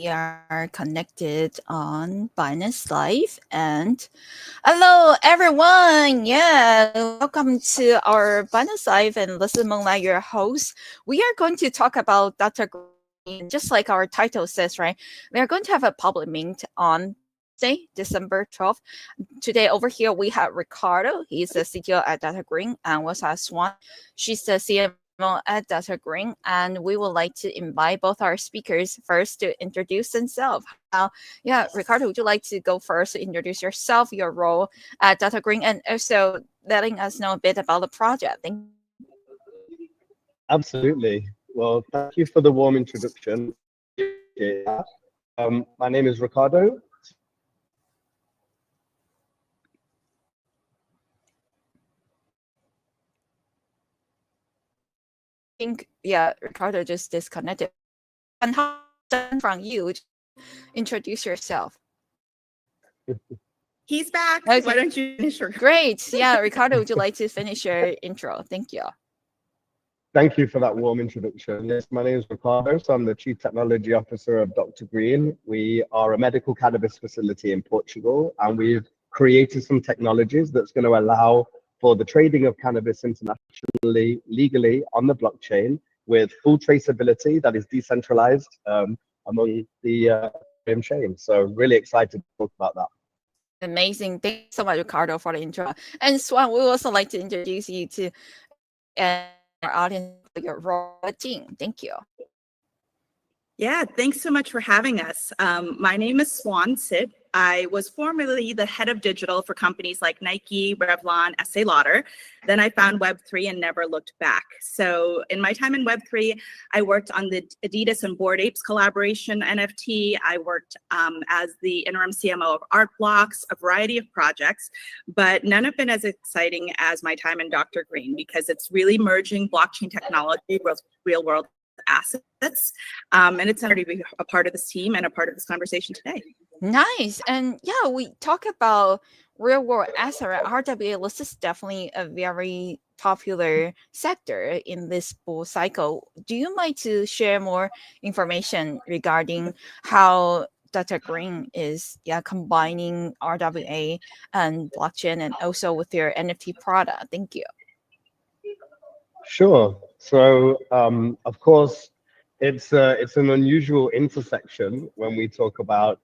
we are connected on Binance Live. And hello, everyone. Yeah, welcome to our Binance Live. And this is Mengla, your host. We are going to talk about data green, just like our title says, right? We are going to have a public mint on Thursday, December 12th. Today over here we have Ricardo. He's the CTO at Data Green, and we have Swan. She's the CMO at Data Green, and we would like to invite both our speakers first to introduce themselves. Yeah, Ricardo, would you like to go first to introduce yourself, your role at Data Green, and also letting us know a bit about the project? Thank you. Absolutely. Well, thank you for the warm introduction. My name is Ricardo. I think, yeah, Ricardo just disconnected. And how from you, introduce yourself. He's back. Okay. Why don't you finish your... Great. Yeah, Ricardo, would you like to finish your intro? Thank you. Thank you for that warm introduction. Yes, my name is Ricardo, so I'm the Chief Technology Officer of Dr. Green. We are a medical cannabis facility in Portugal, and we've created some technologies that's going to allow for the trading of cannabis internationally, legally on the blockchain with full traceability that is decentralized among the chain. So really excited to talk about that. Amazing. Thank you so much, Ricardo, for the intro. And Swan, we would also like to introduce you to our audience, your role team. Thank you. Yeah, thanks so much for having us. My name is Swan Sid. I was formerly the head of digital for companies like Nike, Revlon, Estee Lauder. Then I found Web3 and never looked back. So in my time in Web3, I worked on the Adidas and Bored Apes collaboration NFT. I worked as the interim CMO of Art Blocks, a variety of projects, but none have been as exciting as my time in Dr. Green because it's really merging blockchain technology with real world assets. And it's an honor to be a part of this team and a part of this conversation today. Nice. And yeah, we talk about real world asset. RWA, this is definitely a very popular sector in this bull cycle. Do you mind to share more information regarding how Data Green is combining RWA and blockchain and also with your NFT product? Thank you. Sure. So, of course, it's an unusual intersection when we talk about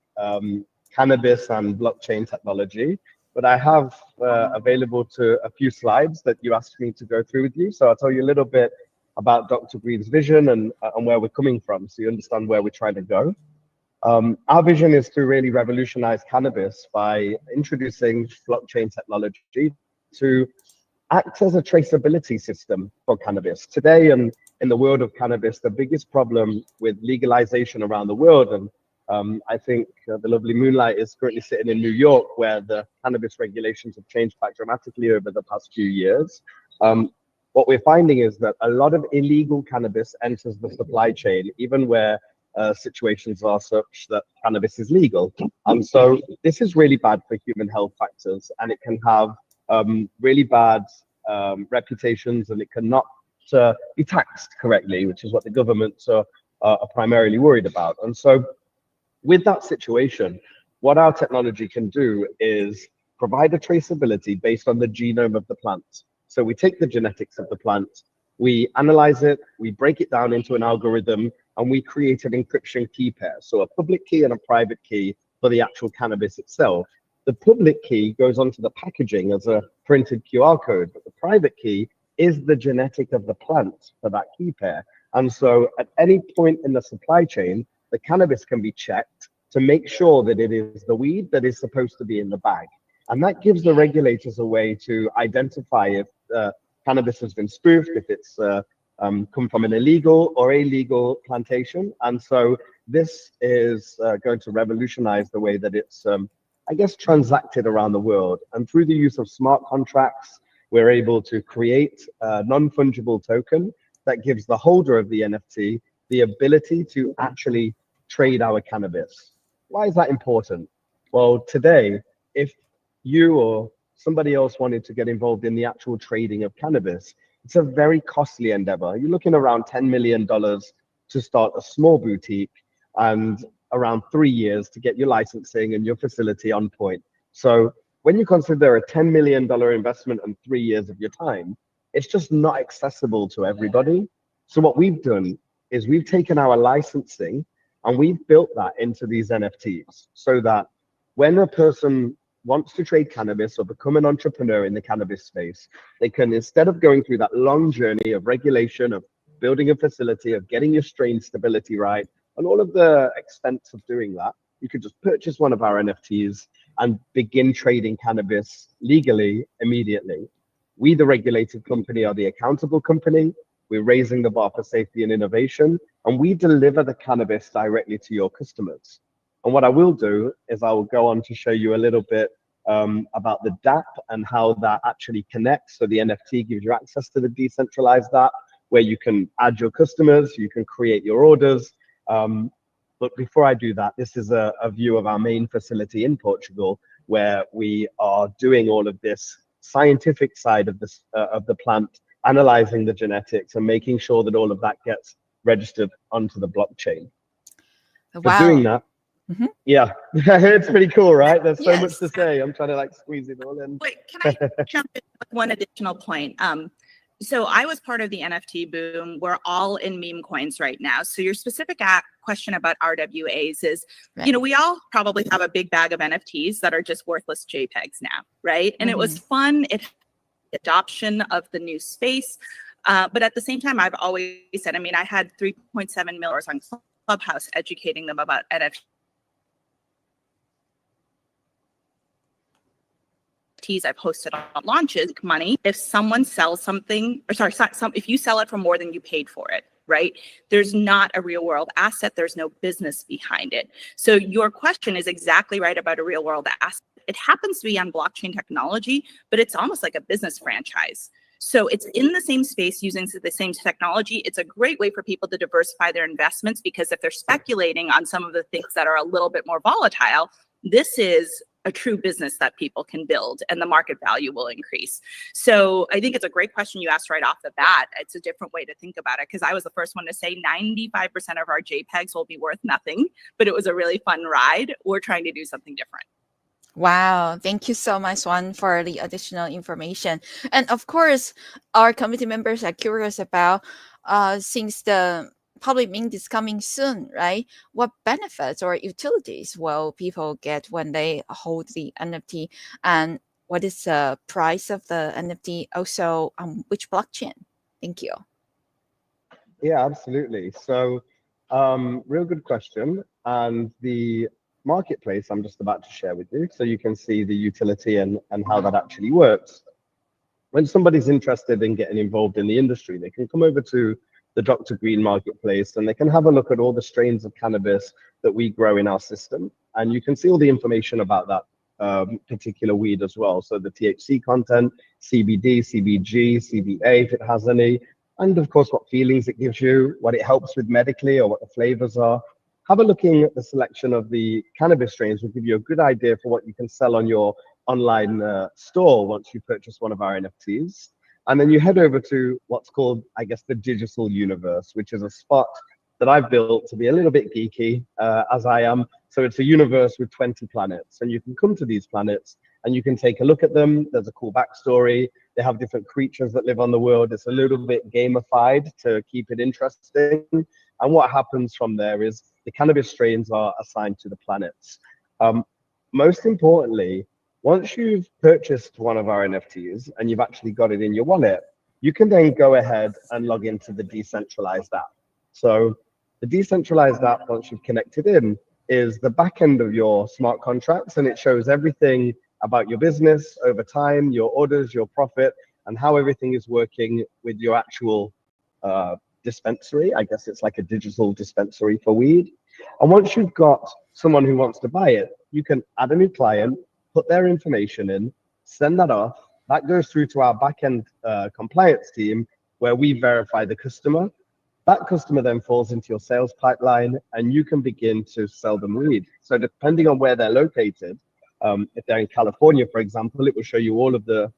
cannabis and blockchain technology. But I have available to a few slides that you asked me to go through with you. So I'll tell you a little bit about Dr. Green's vision and where we're coming from, so you understand where we're trying to go. Our vision is to really revolutionize cannabis by introducing blockchain technology to act as a traceability system for cannabis. Today, in the world of cannabis, the biggest problem with legalization around the world, and I think the lovely Moonlight is currently sitting in New York, where the cannabis regulations have changed quite dramatically over the past few years. What we're finding is that a lot of illegal cannabis enters the supply chain, even where situations are such that cannabis is legal. So this is really bad for human health factors, and it can have really bad reputations, and it cannot be taxed correctly, which is what the governments are primarily worried about. And so with that situation, what our technology can do is provide a traceability based on the genome of the plant. So we take the genetics of the plant, we analyze it, we break it down into an algorithm, and we create an encryption key pair. So a public key and a private key for the actual cannabis itself. The public key goes onto the packaging as a printed QR code, but the private key is the genetic of the plant for that key pair. And so at any point in the supply chain, the cannabis can be checked to make sure that it is the weed that is supposed to be in the bag. And that gives the regulators a way to identify if cannabis has been spoofed, if it's come from an illegal or illegal plantation. And so this is going to revolutionize the way that it's, I guess, transacted around the world. And through the use of smart contracts, we're able to create a non-fungible token that gives the holder of the NFT the ability to actually trade our cannabis. Why is that important? Well, today, if you or somebody else wanted to get involved in the actual trading of cannabis, it's a very costly endeavor. You're looking around $10 million to start a small boutique. And around 3 years to get your licensing and your facility on point. So when you consider a $10 million investment and 3 years of your time, it's just not accessible to everybody. So what we've done is we've taken our licensing and we've built that into these NFTs so that when a person wants to trade cannabis or become an entrepreneur in the cannabis space, they can, instead of going through that long journey of regulation, of building a facility, of getting your strain stability right, and all of the expense of doing that, you could just purchase one of our NFTs and begin trading cannabis legally immediately. We, the regulated company, are the accountable company. We're raising the bar for safety and innovation, and we deliver the cannabis directly to your customers. And what I will do is I will go on to show you a little bit about the DApp and how that actually connects. So the NFT gives you access to the decentralized app where you can add your customers, you can create your orders. But before I do that, this is a view of our main facility in Portugal, where we are doing all of this scientific side of this of the plant, analyzing the genetics and making sure that all of that gets registered onto the blockchain. Wow. For doing that, yeah, it's pretty cool, right? There's so much to say. I'm trying to like squeeze it all in. Wait, can I jump in with one additional point? So I was part of the NFT boom. We're all in meme coins right now. So your specific question about RWAs is, you know, we all probably have a big bag of NFTs that are just worthless JPEGs now, right? And it was fun. It adoption of the new space. But at the same time, I've always said, I mean, I had 3.7 million on Clubhouse educating them about NFTs. I've hosted on launches, money. If someone sells something, or sorry, if you sell it for more than you paid for it, right? There's not a real world asset. There's no business behind it. So your question is exactly right about a real world asset. It happens to be on blockchain technology, but it's almost like a business franchise. So it's in the same space using the same technology. It's a great way for people to diversify their investments, because if they're speculating on some of the things that are a little bit more volatile, this is a true business that people can build and the market value will increase. So I think it's a great question you asked right off the bat. It's a different way to think about it, because I was the first one to say 95% of our JPEGs will be worth nothing, but it was a really fun ride. We're trying to do something different. Wow. Thank you so much, Juan, for the additional information. And of course, our committee members are curious about, since the public mint is coming soon, right? What benefits or utilities will people get when they hold the NFT? And what is the price of the NFT? Also, which blockchain? Thank you. Yeah, absolutely. So, real good question. And the marketplace I'm just about to share with you, so you can see the utility and how that actually works. When somebody's interested in getting involved in the industry, they can come over to the Dr. Green marketplace and they can have a look at all the strains of cannabis that we grow in our system. And you can see all the information about that particular weed as well. So the THC content, CBD, CBG, CBA, if it has any, and of course, what feelings it gives you, what it helps with medically, or what the flavors are. Have a looking at the selection of the cannabis strains will give you a good idea for what you can sell on your online store once you purchase one of our NFTs. And then you head over to what's called, I guess, the digital universe, which is a spot that I've built to be a little bit geeky, as I am. So it's a universe with 20 planets, and you can come to these planets and you can take a look at them. There's a cool backstory. They have different creatures that live on the world. It's a little bit gamified to keep it interesting. And what happens from there is the cannabis strains are assigned to the planets. Most importantly, once you've purchased one of our NFTs and you've actually got it in your wallet, you can then go ahead and log into the decentralized app. So the decentralized app, once you've connected in, is the back end of your smart contracts, and it shows everything about your business over time, your orders, your profit, and how everything is working with your actual dispensary. I guess it's like a digital dispensary for weed. And once you've got someone who wants to buy it, you can add a new client, put their information in, send that off. That goes through to our back-end compliance team, where we verify the customer. That customer then falls into your sales pipeline, and you can begin to sell them weed. So depending on where they're located, if they're in California, for example, it will show you all of the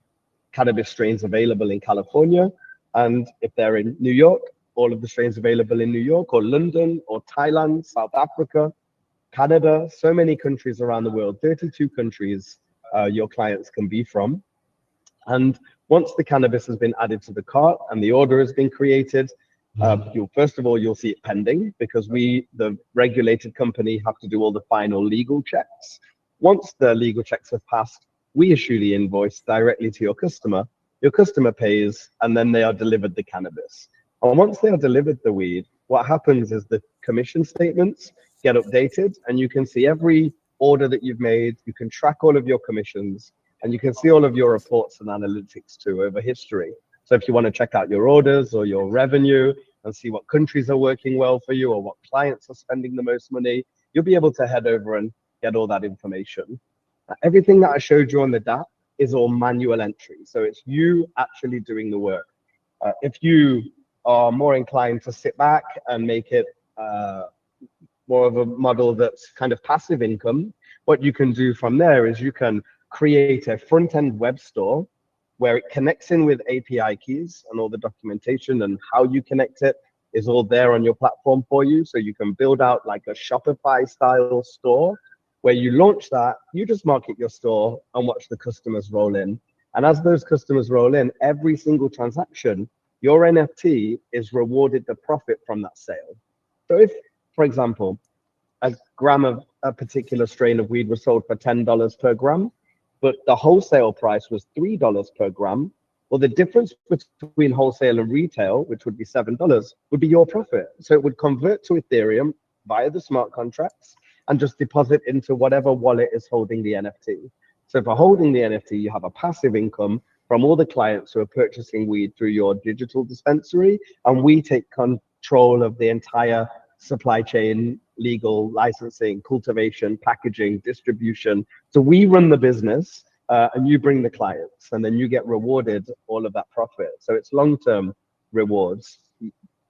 cannabis strains available in California. And if they're in New York, all of the strains available in New York or London or Thailand, South Africa. Canada, so many countries around the world, 32 countries your clients can be from. And once the cannabis has been added to the cart and the order has been created, first of all, you'll see it pending because we, the regulated company, have to do all the final legal checks. Once the legal checks have passed, we issue the invoice directly to your customer. Your customer pays, and then they are delivered the cannabis. And once they are delivered the weed, what happens is the commission statements get updated, and you can see every order that you've made. You can track all of your commissions, and you can see all of your reports and analytics too over history. So if you want to check out your orders or your revenue and see what countries are working well for you or what clients are spending the most money, you'll be able to head over and get all that information. Everything that I showed you on the DAP is all manual entry. So it's you actually doing the work. If you are more inclined to sit back and make it more of a model that's kind of passive income, what you can do from there is you can create a front-end web store where it connects in with API keys, and all the documentation and how you connect it is all there on your platform for you. So you can build out like a Shopify style store where you launch that, you just market your store and watch the customers roll in. And as those customers roll in, every single transaction, your NFT is rewarded the profit from that sale. So if, for example, a gram of a particular strain of weed was sold for $10 per gram, but the wholesale price was $3 per gram, well, the difference between wholesale and retail, which would be $7, would be your profit. So it would convert to Ethereum via the smart contracts and just deposit into whatever wallet is holding the NFT. So for holding the NFT, you have a passive income from all the clients who are purchasing weed through your digital dispensary, and we take control of the entire supply chain, legal, licensing, cultivation, packaging, distribution. So we run the business and you bring the clients, and then you get rewarded all of that profit. So it's long-term rewards.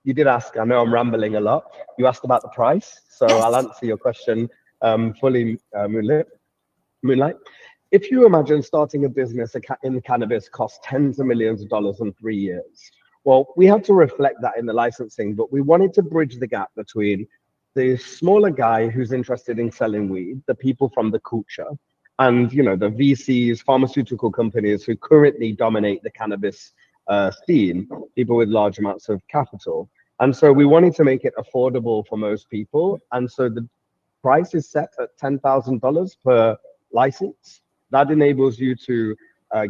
You did ask, I know I'm rambling a lot. You asked about the price, so Yes. I'll answer your question fully, Moonlight. If you imagine starting a business in cannabis costs tens of millions of dollars in 3 years, well, we had to reflect that in the licensing, but we wanted to bridge the gap between the smaller guy who's interested in selling weed, the people from the culture, and the VCs, pharmaceutical companies who currently dominate the cannabis scene, people with large amounts of capital. And so we wanted to make it affordable for most people. And so the price is set at $10,000 per license. That enables you to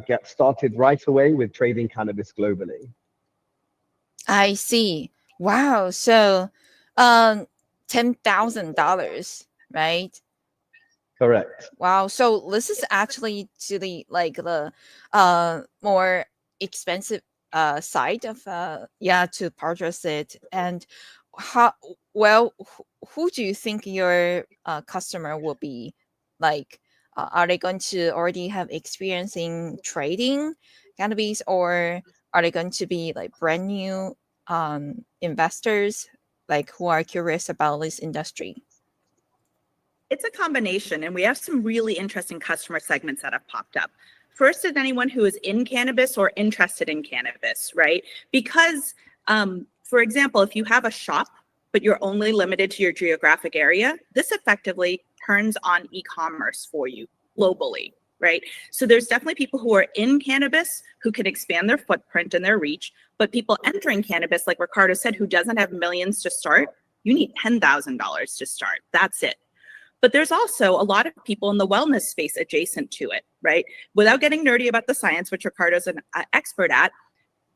get started right away with trading cannabis globally. I see. Wow. So, $10,000, right? Correct. Wow. So this is actually to the more expensive side of to purchase it. And how well who do you think your customer will be? Like, are they going to already have experience in trading cannabis, or are they going to be like brand new investors, like who are curious about this industry? It's a combination, and we have some really interesting customer segments that have popped up. First is anyone who is in cannabis or interested in cannabis, right? Because, for example, if you have a shop, but you're only limited to your geographic area, this effectively turns on e-commerce for you globally, right? So there's definitely people who are in cannabis who can expand their footprint and their reach, but people entering cannabis, like Ricardo said, who doesn't have millions to start, you need $10,000 to start. That's it. But there's also a lot of people in the wellness space adjacent to it, right? Without getting nerdy about the science, which Ricardo's an expert at,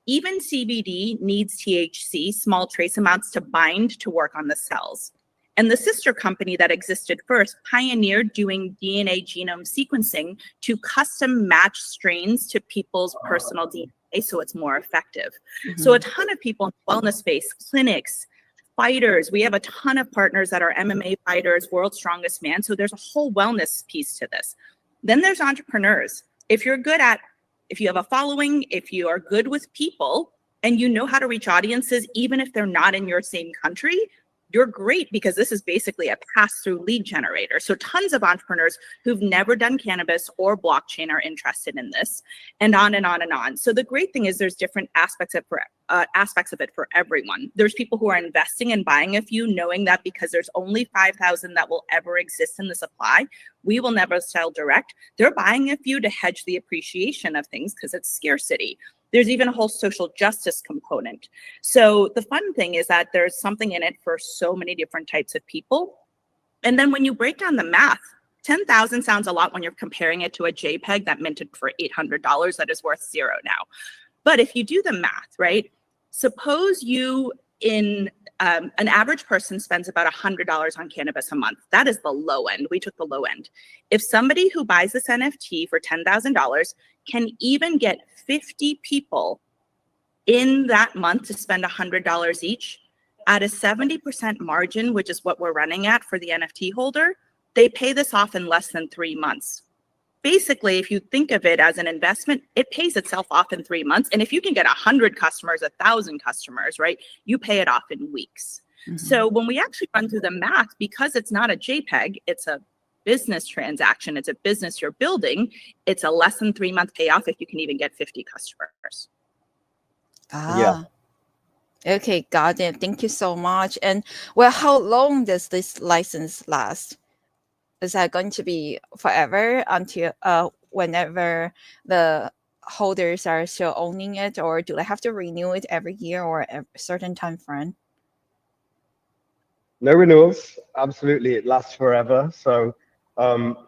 even CBD needs THC, small trace amounts, to bind to work on the cells. And the sister company that existed first pioneered doing DNA genome sequencing to custom match strains to people's personal DNA so it's more effective. Mm-hmm. So a ton of people in the wellness space, clinics, fighters, we have a ton of partners that are MMA fighters, World's Strongest Man. So there's a whole wellness piece to this. Then there's entrepreneurs. If you have a following, if you are good with people and you know how to reach audiences, even if they're not in your same country, you're great because this is basically a pass-through lead generator. So tons of entrepreneurs who've never done cannabis or blockchain are interested in this, and on and on and on. So the great thing is there's different aspects of it for everyone. There's people who are investing and buying a few, knowing that because there's only 5,000 that will ever exist in the supply, we will never sell direct. They're buying a few to hedge the appreciation of things because it's scarcity. There's even a whole social justice component. So the fun thing is that there's something in it for so many different types of people. And then when you break down the math, 10,000 sounds a lot when you're comparing it to a JPEG that minted for $800 that is worth zero now. But if you do the math, right? Suppose you an average person spends about $100 on cannabis a month. That is the low end. We took the low end. If somebody who buys this NFT for $10,000 can even get 50 people in that month to spend $100 each at a 70% margin, which is what we're running at for the NFT holder, they pay this off in less than 3 months. Basically, if you think of it as an investment, it pays itself off in 3 months. And if you can get 100 customers, 1,000 customers, right, you pay it off in weeks. Mm-hmm. So when we actually run through the math, because it's not a JPEG, it's a business transaction, it's a business you're building, it's a less than 3 month payoff if you can even get 50 customers. Yeah. Okay, got it. Thank you so much. And well, how long does this license last? Is that going to be forever until whenever the holders are still owning it, or do they have to renew it every year or a certain time frame? No renewals. Absolutely, it lasts forever. So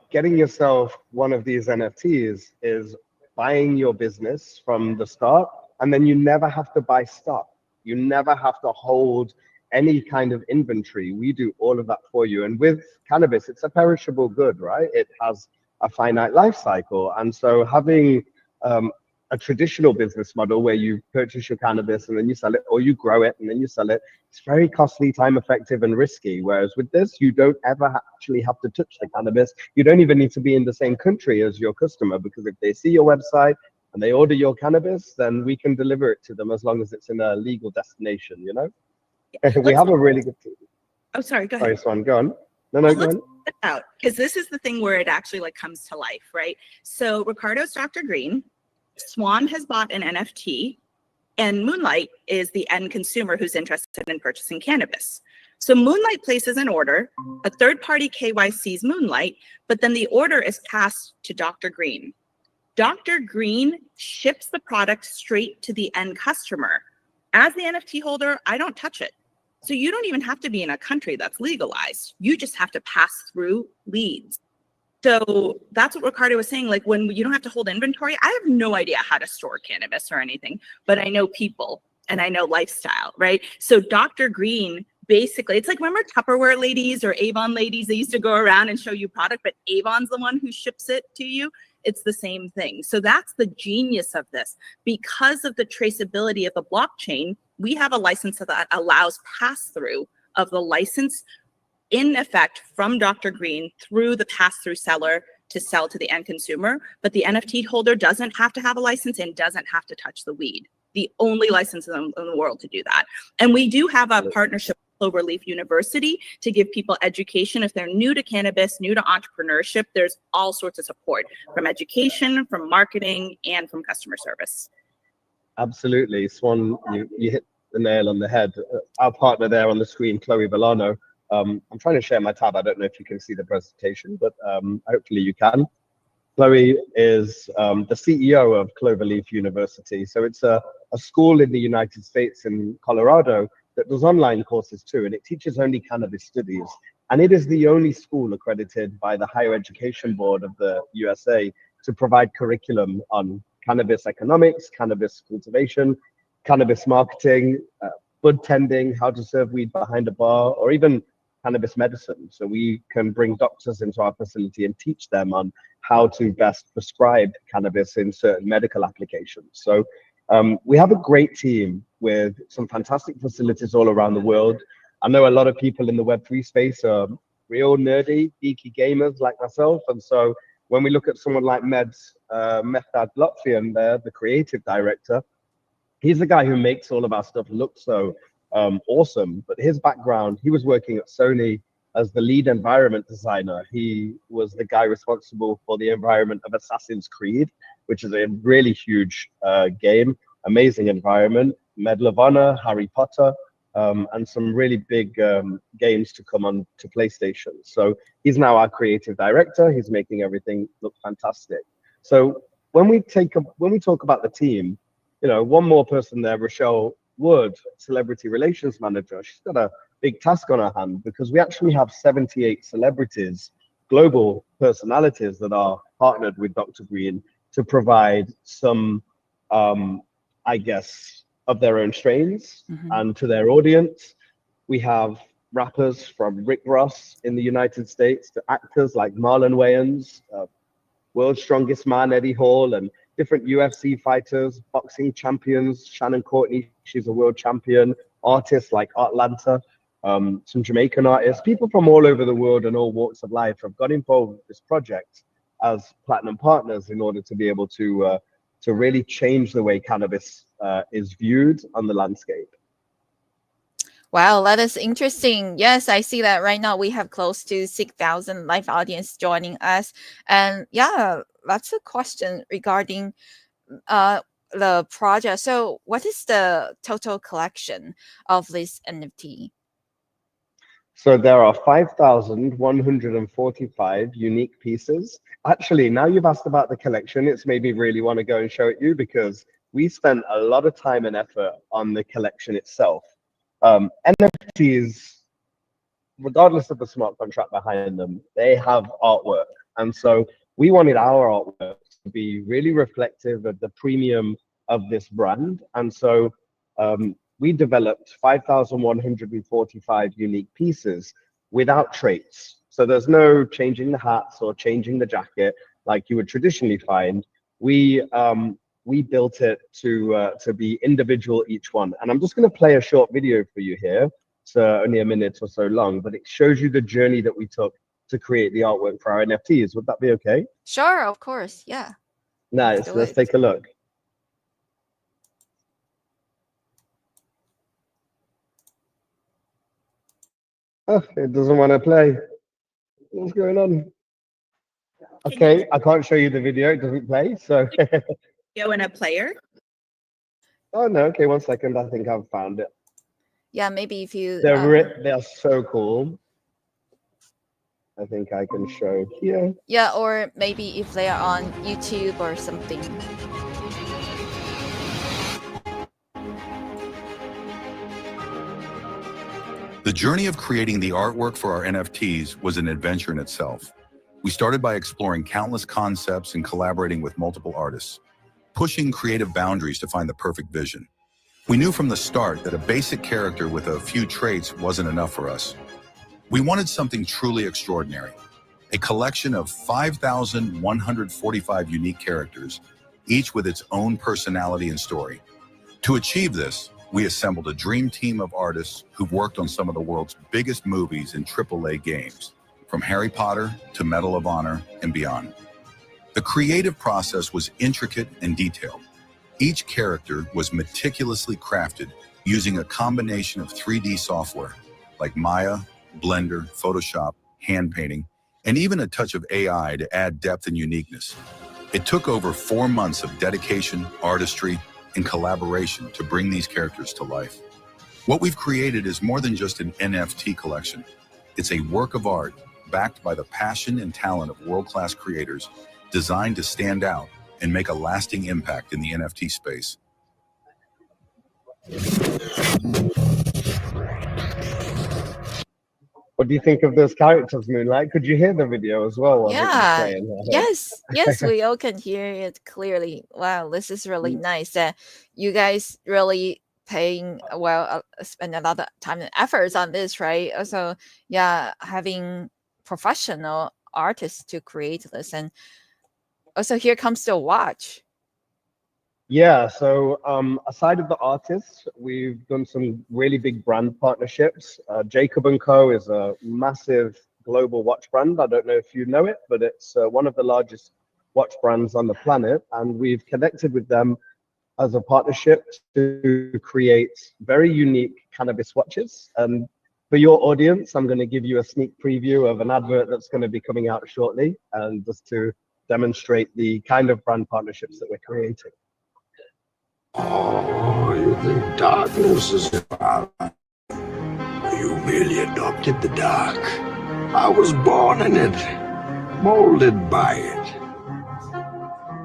getting yourself one of these NFTs is buying your business from the start, and then you never have to buy stock. You never have to hold any kind of inventory. We do all of that for you. And with cannabis, it's a perishable good, right? It has a finite life cycle. And so having a traditional business model where you purchase your cannabis and then you sell it, or you grow it and then you sell it, it's very costly, time effective, and risky. Whereas with this, you don't ever actually have to touch the cannabis. You don't even need to be in the same country as your customer, because if they see your website and they order your cannabis, then we can deliver it to them as long as it's in a legal destination, you know? We have a really good team. Oh, sorry, go ahead. Sorry, Swan, go on. No, go on. Out, because this is the thing where it actually like comes to life, right? So Ricardo's Dr. Green, Swan has bought an NFT, and Moonlight is the end consumer who's interested in purchasing cannabis. So Moonlight places an order, a third party KYCs Moonlight, but then the order is passed to Dr. Green. Dr. Green ships the product straight to the end customer. As the NFT holder, I don't touch it. So you don't even have to be in a country that's legalized. You just have to pass through leads. So that's what Ricardo was saying. Like, when you don't have to hold inventory, I have no idea how to store cannabis or anything, but I know people and I know lifestyle, right? So Dr. Green, basically, it's like, remember Tupperware ladies or Avon ladies? They used to go around and show you product, but Avon's the one who ships it to you. It's the same thing. So that's the genius of this. Because of the traceability of the blockchain, we have a license that allows pass-through of the license in effect from Dr. Green through the pass-through seller to sell to the end consumer. But the NFT holder doesn't have to have a license and doesn't have to touch the weed. The only license in the world to do that. And we do have a partnership with Cloverleaf University to give people education. If they're new to cannabis, new to entrepreneurship, there's all sorts of support from education, from marketing, and from customer service. Absolutely. Swan, you hit the nail on the head. Our partner there on the screen, Chloe Villano. I'm trying to share my tab. I don't know if you can see the presentation, but hopefully you can. Chloe is the CEO of Cloverleaf University. So it's a school in the United States in Colorado that does online courses too, and it teaches only cannabis studies. And it is the only school accredited by the Higher Education Board of the USA to provide curriculum on cannabis economics, cannabis cultivation, cannabis marketing, bud tending, how to serve weed behind a bar, or even cannabis medicine. So we can bring doctors into our facility and teach them on how to best prescribe cannabis in certain medical applications. So we have a great team with some fantastic facilities all around the world. I know a lot of people in the Web3 space are real nerdy, geeky gamers like myself. And so when we look at someone like Mehrdad Lotfian there, the creative director, he's the guy who makes all of our stuff look so awesome. But his background, he was working at Sony as the lead environment designer. He was the guy responsible for the environment of Assassin's Creed, which is a really huge game, amazing environment, Medal of Honor, Harry Potter, and some really big games to come on to PlayStation. So he's now our creative director. He's making everything look fantastic. So when we talk about the team, you know, one more person there, Rochelle Wood, celebrity relations manager. She's got a big task on her hand because we actually have 78 celebrities, global personalities that are partnered with Dr. Green to provide some, I guess, of their own strains and to their audience. We have rappers from Rick Ross in the United States to actors like Marlon Wayans, World's Strongest Man, Eddie Hall, and different UFC fighters, boxing champions, Shannon Courtney, she's a world champion, artists like Atlanta, some Jamaican artists, people from all over the world and all walks of life have got involved with this project as platinum partners in order to be able to really change the way cannabis is viewed on the landscape. Wow, that is interesting. Yes, I see that right now we have close to 6,000 live audience joining us. And yeah, lots of questions regarding the project. So what is the total collection of this NFT? So there are 5,145 unique pieces. Actually, now you've asked about the collection, it's made me really want to go and show it you because we spent a lot of time and effort on the collection itself. NFTs, regardless of the smart contract behind them, they have artwork. And so we wanted our artwork to be really reflective of the premium of this brand. And so we developed 5,145 unique pieces without traits. So there's no changing the hats or changing the jacket like you would traditionally find. We built it to be individual each one. And I'm just going to play a short video for you here. It's only a minute or so long, but it shows you the journey that we took to create the artwork for our NFTs. Would that be okay? Sure, of course. Yeah. Nice. Let's take a look. Oh, it doesn't want to play. What's going on? Okay, I can't show you the video. It doesn't play. So Go in a player. Oh no, okay, 1 second. I think I've found it. Yeah, maybe if you They are so cool. I think I can show here. yeah, or maybe if they are on YouTube or something. The journey of creating the artwork for our NFTs was an adventure in itself. We started by exploring countless concepts and collaborating with multiple artists, pushing creative boundaries to find the perfect vision. We knew from the start that a basic character with a few traits wasn't enough for us. We wanted something truly extraordinary, a collection of 5,145 unique characters, each with its own personality and story. To achieve this, we assembled a dream team of artists who've worked on some of the world's biggest movies and AAA games, from Harry Potter to Medal of Honor and beyond. The creative process was intricate and detailed. Each character was meticulously crafted using a combination of 3D software like Maya, Blender, Photoshop, hand painting, and even a touch of AI to add depth and uniqueness. It took over 4 months of dedication, artistry, and collaboration to bring these characters to life. What we've created is more than just an NFT collection. It's a work of art backed by the passion and talent of world-class creators, designed to stand out and make a lasting impact in the NFT space. What do you think of those characters, Moonlight? Could you hear the video as well? Yeah. Yes. Yes, we all can hear it clearly. Wow, this is really nice. You guys really spend a lot of time and efforts on this, right? Also, yeah, having professional artists to create this, and also here comes the watch. Yeah, so aside of the artists, we've done some really big brand partnerships. Jacob & Co. is a massive global watch brand. I don't know if you know it, but it's one of the largest watch brands on the planet. And we've connected with them as a partnership to create very unique cannabis watches. For your audience, I'm going to give you a sneak preview of an advert that's going to be coming out shortly, and just to demonstrate the kind of brand partnerships that we're creating. Oh, you think darkness is your ally? You merely adopted the dark. I was born in it, molded by it.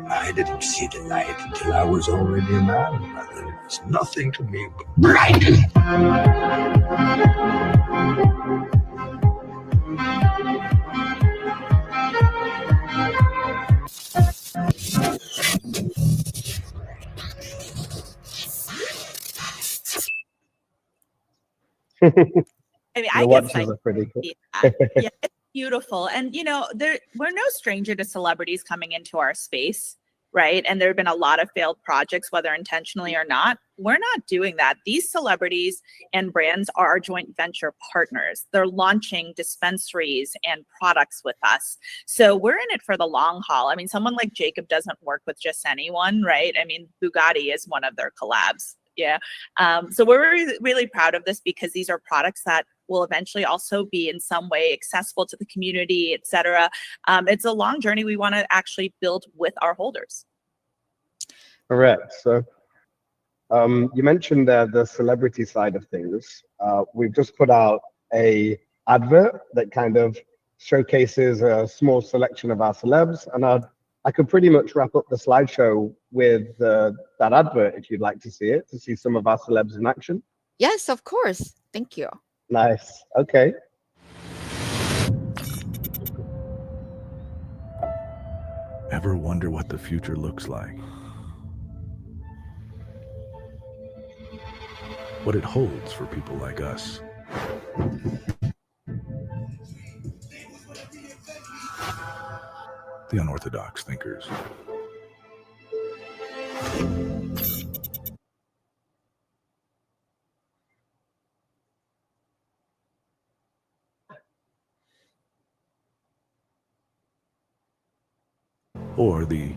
I didn't see the light until I was already a man, brother. It was nothing to me but blinding. I mean, The I get watches psyched. are pretty cool. Yeah, it's beautiful. And we're no stranger to celebrities coming into our space, right? And there have been a lot of failed projects, whether intentionally or not. We're not doing that. These celebrities and brands are our joint venture partners. They're launching dispensaries and products with us. So we're in it for the long haul. I mean, someone like Jacob doesn't work with just anyone, right? I mean, Bugatti is one of their collabs. Yeah. So we're really proud of this because these are products that will eventually also be in some way accessible to the community, et cetera. It's a long journey we want to actually build with our holders. Correct. So you mentioned the celebrity side of things. We've just put out a advert that kind of showcases a small selection of our celebs, and I could pretty much wrap up the slideshow with that advert if you'd like to see it, to see some of our celebs in action. Yes, of course. Thank you. Nice. Okay. Ever wonder what the future looks like? What it holds for people like us? The unorthodox thinkers. Or the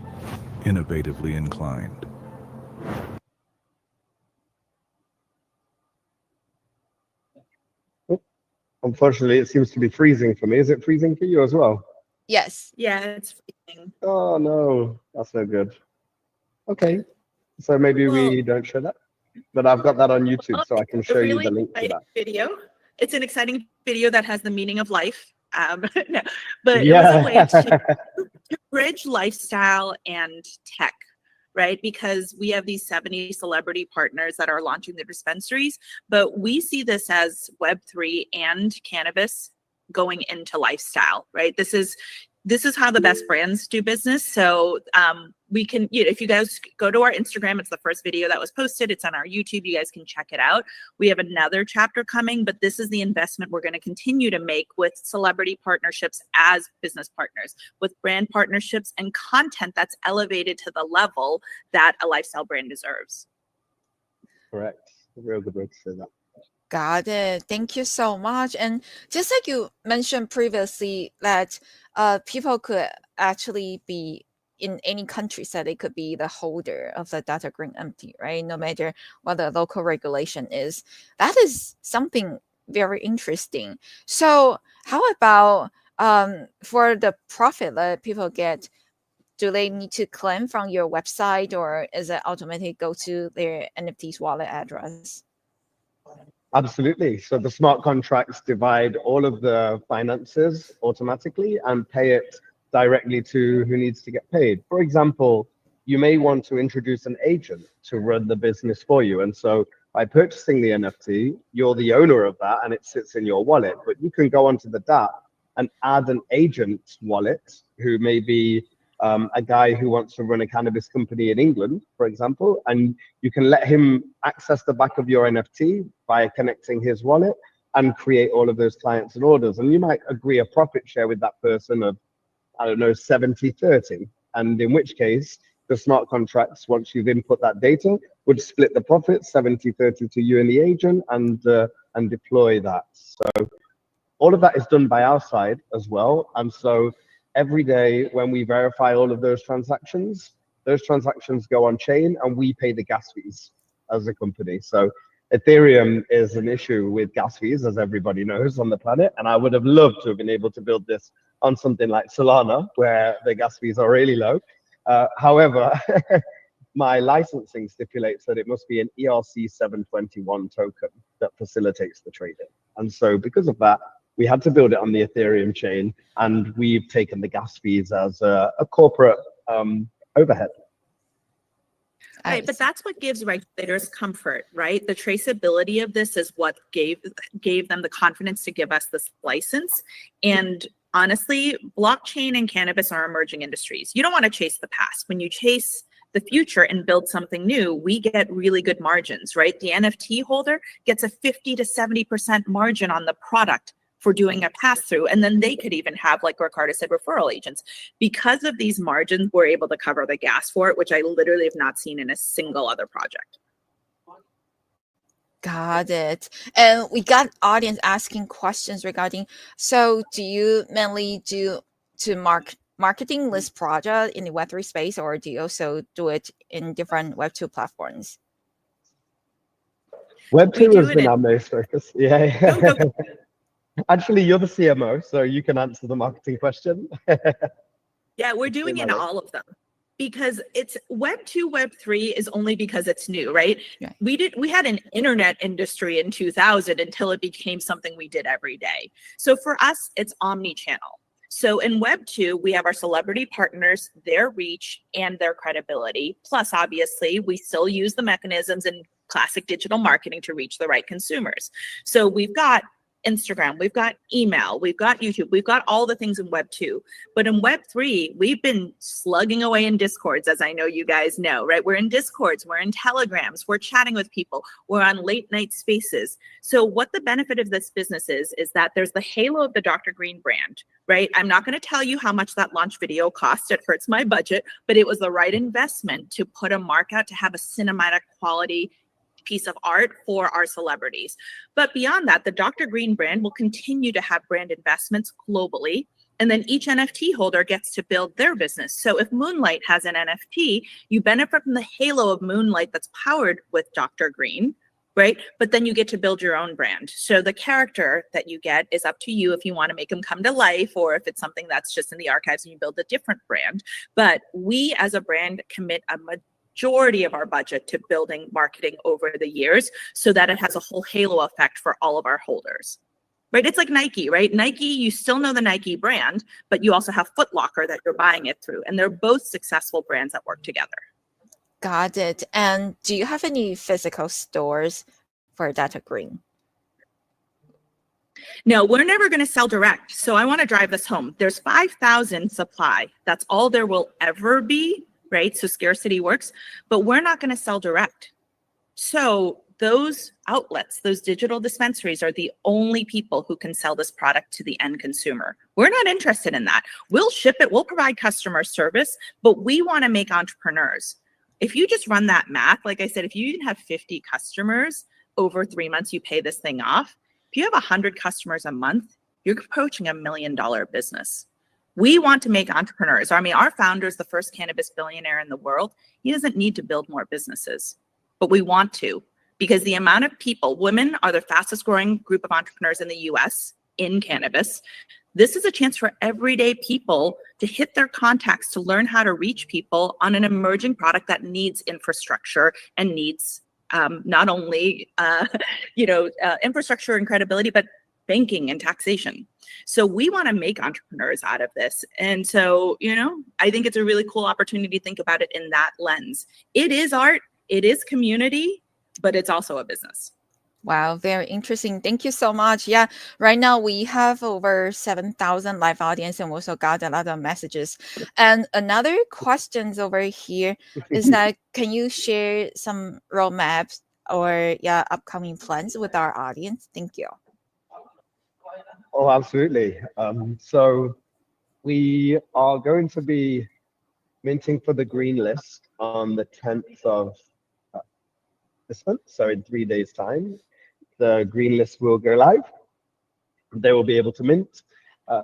innovatively inclined. Unfortunately, it seems to be freezing for me. Is it freezing for you as well? Yes. Yeah, it's freezing. Oh no, that's no good. Okay, so maybe we don't show that, but I've got that on YouTube, so I can show you the link to exciting that. video. It's an exciting video that has the meaning of life. No, but Yeah. it was a way to bridge lifestyle and tech, right? Because we have these 70 celebrity partners that are launching the dispensaries, but we see this as Web3 and cannabis going into lifestyle, right? This is how the best brands do business. So we can, if you guys go to our Instagram, it's the first video that was posted. It's on our YouTube. You guys can check it out. We have another chapter coming, but this is the investment we're going to continue to make with celebrity partnerships as business partners, with brand partnerships and content that's elevated to the level that a lifestyle brand deserves. Correct. A real good way to say that. Got it. Thank you so much. And just like you mentioned previously, that people could actually be in any country, so they could be the holder of the data green MT, right? No matter what the local regulation is. That is something very interesting. So how about for the profit that people get, do they need to claim from your website, or is it automatically go to their NFT's wallet address? Absolutely. So the smart contracts divide all of the finances automatically and pay it directly to who needs to get paid. For example, you may want to introduce an agent to run the business for you. And so by purchasing the NFT, you're the owner of that and it sits in your wallet. But you can go onto the DApp and add an agent wallet who may be a guy who wants to run a cannabis company in England, for example, and you can let him access the back of your NFT by connecting his wallet and create all of those clients and orders. And you might agree a profit share with that person of, I don't know, 70-30. And in which case, the smart contracts, once you've input that data, would split the profit 70-30 to you and the agent and deploy that. So all of that is done by our side as well. And so every day when we verify all of those transactions, those transactions go on chain and we pay the gas fees as a company. So Ethereum is an issue with gas fees, as everybody knows, on the planet. And I would have loved to have been able to build this on something like Solana, where the gas fees are really low. However, my licensing stipulates that it must be an ERC 721 token that facilitates the trading. And so because of that, we had to build it on the Ethereum chain, and we've taken the gas fees as a corporate overhead. Right, but that's what gives regulators comfort, right? The traceability of this is what gave them the confidence to give us this license. And honestly, blockchain and cannabis are emerging industries. You don't want to chase the past. When you chase the future and build something new, we get really good margins, right? The NFT holder gets a 50 to 70% margin on the product for doing a pass-through. And then they could even have, like Ricardo said, referral agents. Because of these margins, we're able to cover the gas for it, which I literally have not seen in a single other project. Got it. And we got audience asking questions regarding, so do you mainly do marketing list project in the Web3 space, or do you also do it in different Web2 platforms? Web2 has been our most focus. Yeah. Actually, you're the CMO, so you can answer the marketing question. Yeah, we're doing it in all of them because it's Web2, Web3 is only because it's new, right? Yeah. We had an internet industry in 2000 until it became something we did every day. So for us, it's omni-channel. So in Web2, we have our celebrity partners, their reach and their credibility. Plus, obviously, we still use the mechanisms in classic digital marketing to reach the right consumers. So we've got Instagram, we've got email, we've got YouTube, we've got all the things in Web 2. But in Web 3, we've been slugging away in Discords, as I know you guys know, right? We're in Discords, we're in Telegrams, we're chatting with people, we're on late night spaces. So what the benefit of this business is that there's the halo of the Dr. Green brand, right? I'm not going to tell you how much that launch video cost. It hurts my budget, but it was the right investment to put a mark out to have a cinematic quality piece of art for our celebrities. But beyond that, the Dr. Green brand will continue to have brand investments globally. And then each NFT holder gets to build their business. So if Moonlight has an NFT, you benefit from the halo of Moonlight that's powered with Dr. Green, right? But then you get to build your own brand. So the character that you get is up to you if you want to make them come to life, or if it's something that's just in the archives and you build a different brand. But we as a brand commit a majority of our budget to building marketing over the years so that it has a whole halo effect for all of our holders. Right? It's like Nike, right? Nike, you still know the Nike brand, but you also have Foot Locker that you're buying it through. And they're both successful brands that work together. Got it. And do you have any physical stores for Dr. Green? No, we're never going to sell direct. So I want to drive this home. There's 5,000 supply. That's all there will ever be, right? So scarcity works, but we're not going to sell direct. So those outlets, those digital dispensaries are the only people who can sell this product to the end consumer. We're not interested in that. We'll ship it, we'll provide customer service, but we want to make entrepreneurs. If you just run that math, like I said, if you have 50 customers over 3 months, you pay this thing off. If you have 100 customers a month, you're approaching $1 million business. We want to make entrepreneurs. I mean, our founder is the first cannabis billionaire in the world. He doesn't need to build more businesses, but we want to, because the amount of people, women are the fastest growing group of entrepreneurs in the US in cannabis. This is a chance for everyday people to hit their contacts, to learn how to reach people on an emerging product that needs infrastructure and needs not only infrastructure and credibility, but banking and taxation. So we want to make entrepreneurs out of this. And so, I think it's a really cool opportunity to think about it in that lens. It is art, it is community, but it's also a business. Wow, very interesting. Thank you so much. Yeah, right now we have over 7,000 live audience and also got a lot of messages. And another questions over here is that, can you share some roadmaps or upcoming plans with our audience? Thank you. Oh, absolutely. So we are going to be minting for the green list on the 10th of this month. So in 3 days' time, the green list will go live. They will be able to mint.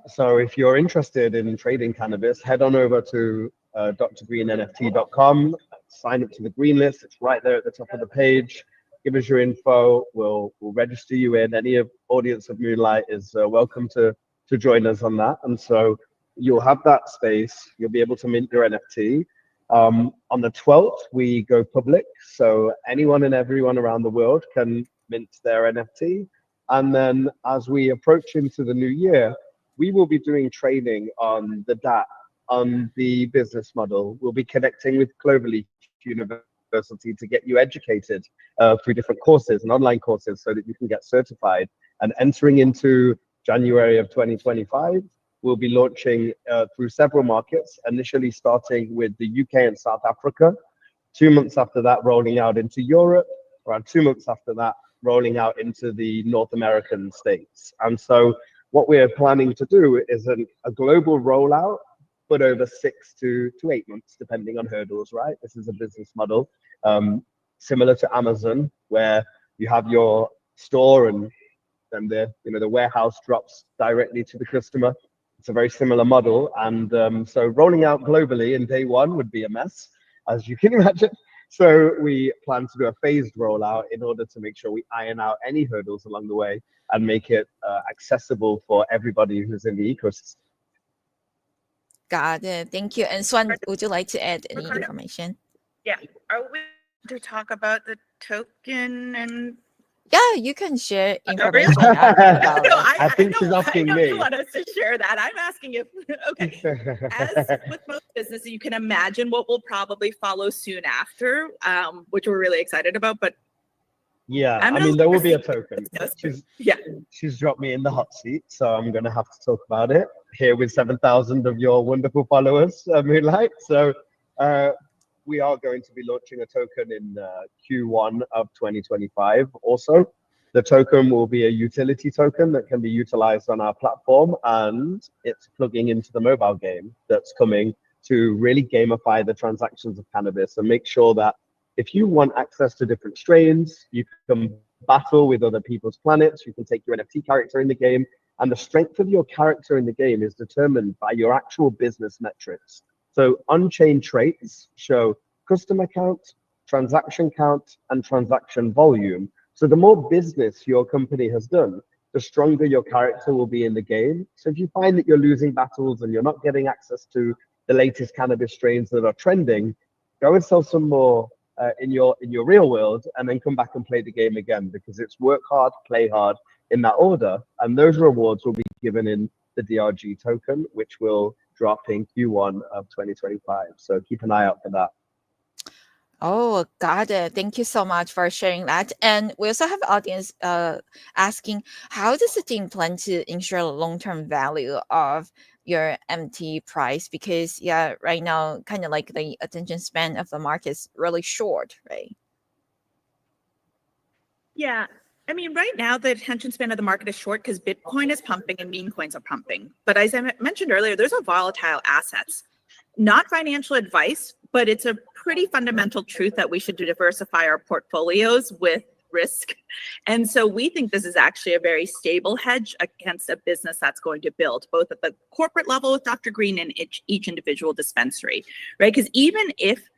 So if you're interested in trading cannabis, head on over to drgreenNFT.com. Sign up to the green list. It's right there at the top of the page. Give us your info. We'll register you in. Any audience of Moonlight is welcome to join us on that. And so you'll have that space. You'll be able to mint your NFT. On the 12th, we go public. So anyone and everyone around the world can mint their NFT. And then as we approach into the new year, we will be doing training on the DAT, on the business model. We'll be connecting with Cloverleaf University to get you educated through different courses and online courses so that you can get certified. And entering into January of 2025, we'll be launching through several markets, initially starting with the UK and South Africa. 2 months after that, rolling out into Europe. Around 2 months after that, rolling out into the North American states. And so what we're planning to do is a global rollout, but over 6 to 8 months, depending on hurdles, right? This is a business model similar to Amazon, where you have your store and then the warehouse drops directly to the customer. It's a very similar model. And so rolling out globally in day one would be a mess, as you can imagine. So we plan to do a phased rollout in order to make sure we iron out any hurdles along the way and make it accessible for everybody who's in the ecosystem. Got it. Thank you. And Swan, would you like to add any information? Yeah. Are we to talk about the token and? Yeah, you can share Oh, really? information about No, it. I think she's asking I know me. you want us to share that. I'm asking if, okay. As with most businesses, you can imagine what will probably follow soon after, which we're really excited about. But yeah, I mean, there will be a token. Yeah. She's dropped me in the hot seat, so I'm going to have to talk about it here with 7,000 of your wonderful followers, Moonlight. So we are going to be launching a token in Q1 of 2025 also. The token will be a utility token that can be utilized on our platform, and it's plugging into the mobile game that's coming to really gamify the transactions of cannabis and make sure that if you want access to different strains, you can battle with other people's planets, you can take your NFT character in the game, and the strength of your character in the game is determined by your actual business metrics. So on-chain traits show customer count, transaction count, and transaction volume. So the more business your company has done, the stronger your character will be in the game. So if you find that you're losing battles and you're not getting access to the latest cannabis strains that are trending, go and sell some more in your real world, and then come back and play the game again, because it's work hard, play hard in that order. And those rewards will be given in the DRG token, which will drop in Q1 of 2025. So keep an eye out for that. Oh, got it. Thank you so much for sharing that. And we also have audience asking, how does the team plan to ensure the long-term value of your MT price? Because yeah, right now, kind of like the attention span of the market is really short, right? Yeah. I mean, right now, the attention span of the market is short because Bitcoin is pumping and meme coins are pumping. But as I mentioned earlier, there's a volatile assets. Not financial advice, but it's a pretty fundamental truth that we should diversify our portfolios with risk. And so we think this is actually a very stable hedge against a business that's going to build, both at the corporate level with Dr. Green and each individual dispensary, right? Because even if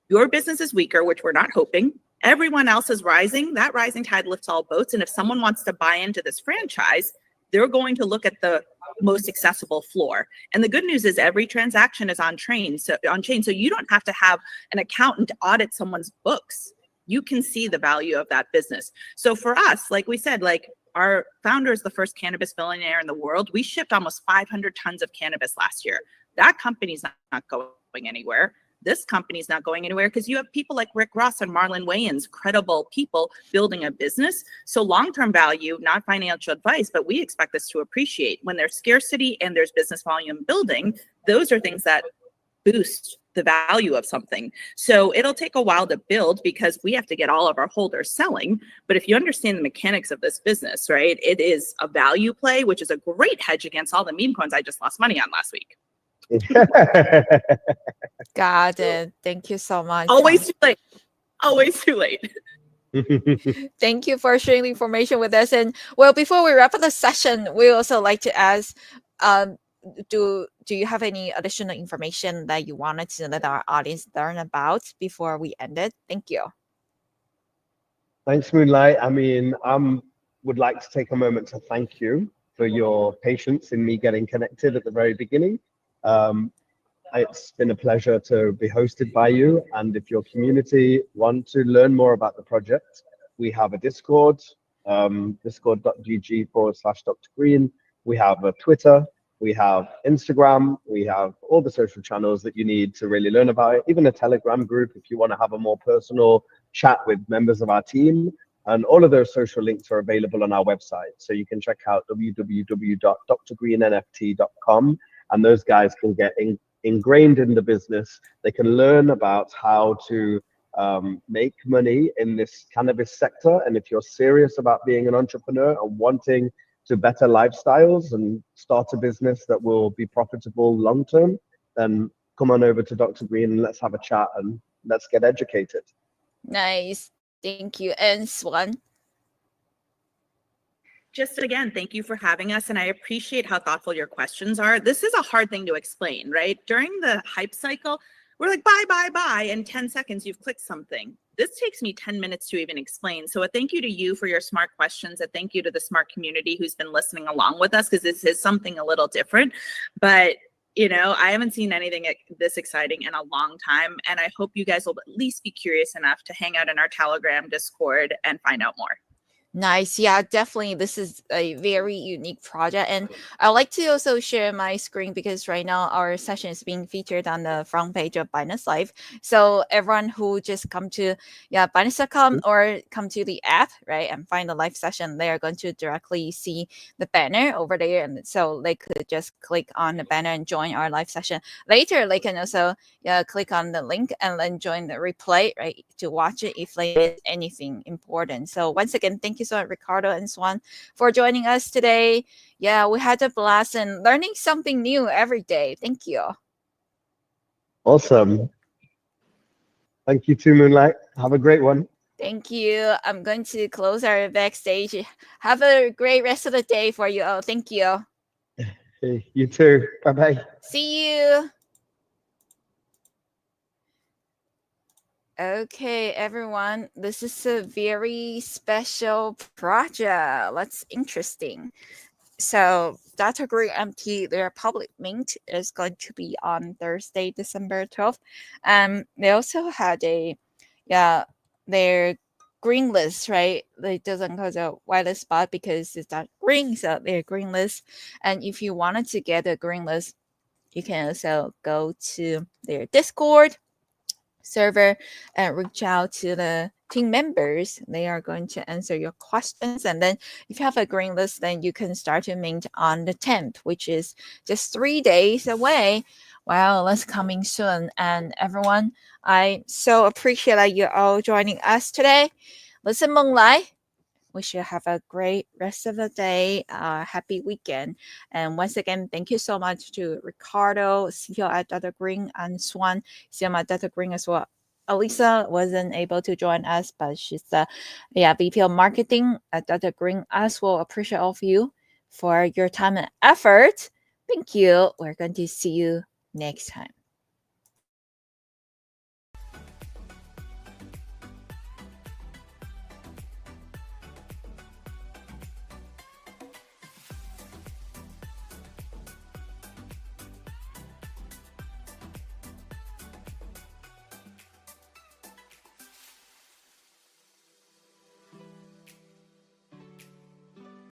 your business is weaker, which we're not hoping, everyone else is rising, that rising tide lifts all boats. And if someone wants to buy into this franchise, they're going to look at the most accessible floor. And the good news is every transaction is on chain. So you don't have to have an accountant to audit someone's books. You can see the value of that business. So for us, like we said, like our founder is the first cannabis billionaire in the world. We shipped almost 500 tons of cannabis last year. That company's not going anywhere. This company's not going anywhere because you have people like Rick Ross and Marlon Wayans, credible people building a business. So long-term value, not financial advice, but we expect this to appreciate. When there's scarcity and there's business volume building, those are things that boost the value of something. So it'll take a while to build because we have to get all of our holders selling. But if you understand the mechanics of this business, right, it is a value play, which is a great hedge against all the meme coins I just lost money on last week. Got it. Thank you so much. Always too late. Always too late. Thank you for sharing the information with us. And well, before we wrap up the session, we also like to ask, do you have any additional information that you wanted to let our audience learn about before we end it? Thank you. Thanks, Moonlight. I mean, would like to take a moment to thank you for your patience in me getting connected at the very beginning. Um, it's been a pleasure to be hosted by you. And if your community want to learn more about the project, we have a Discord, discord.gg/Dr. Green. We have a Twitter, we have Instagram, we have all the social channels that you need to really learn about it, even a Telegram group if you want to have a more personal chat with members of our team. And all of those social links are available on our website. So you can check out www.drgreenNFT.com, and those guys can get ingrained in the business. They can learn about how to make money in this cannabis sector. And if you're serious about being an entrepreneur and wanting to better lifestyles and start a business that will be profitable long term, then come on over to Dr. Green and let's have a chat and let's get educated. Nice. Thank you. And Swan? Just again, thank you for having us. And I appreciate how thoughtful your questions are. This is a hard thing to explain, right? During the hype cycle, we're like, buy, buy, buy. In 10 seconds, you've clicked something. This takes me 10 minutes to even explain. So a thank you to you for your smart questions. A thank you to the smart community who's been listening along with us, because this is something a little different. But you know, I haven't seen anything this exciting in a long time. And I hope you guys will at least be curious enough to hang out in our Telegram Discord and find out more. Nice. Yeah, definitely. This is a very unique project. And I like to also share my screen because right now our session is being featured on the front page of Binance Live. So everyone who just come to Binance.com or come to the app, right, and find the live session, they are going to directly see the banner over there. And so they could just click on the banner and join our live session. Later, they can also click on the link and then join the replay, right, to watch it if they miss anything important. So once again, thank you so much, Ricardo and Swan, for joining us today. Yeah, we had a blast and learning something new every day. Thank you. Awesome. Thank you too, Moonlight. Have a great one. Thank you. I'm going to close our backstage. Have a great rest of the day for you all. Thank you. Hey, you too. Bye-bye. See you. Okay, everyone, this is a very special project. That's interesting. So Dr. Green MT, their public mint is going to be on Thursday, December 12th. They also had their green list, right? It doesn't cause a whitelist spot because it's not green, so they're green list. And if you wanted to get a green list, you can also go to their Discord server and reach out to the team members. They are going to answer your questions. And then if you have a green list, then you can start to mint on the 10th, which is just 3 days away. Wow, that's coming soon. And everyone, I so appreciate that you're all joining us today. Listen, Meng Lai. Wish you have a great rest of the day. Happy weekend. And once again, thank you so much to Ricardo, CEO at Dr. Green, and Swan, CEO at Dr. Green as well. Elisa wasn't able to join us, but she's the VP of Marketing at Dr. Green as well. Appreciate all of you for your time and effort. Thank you. We're going to see you next time.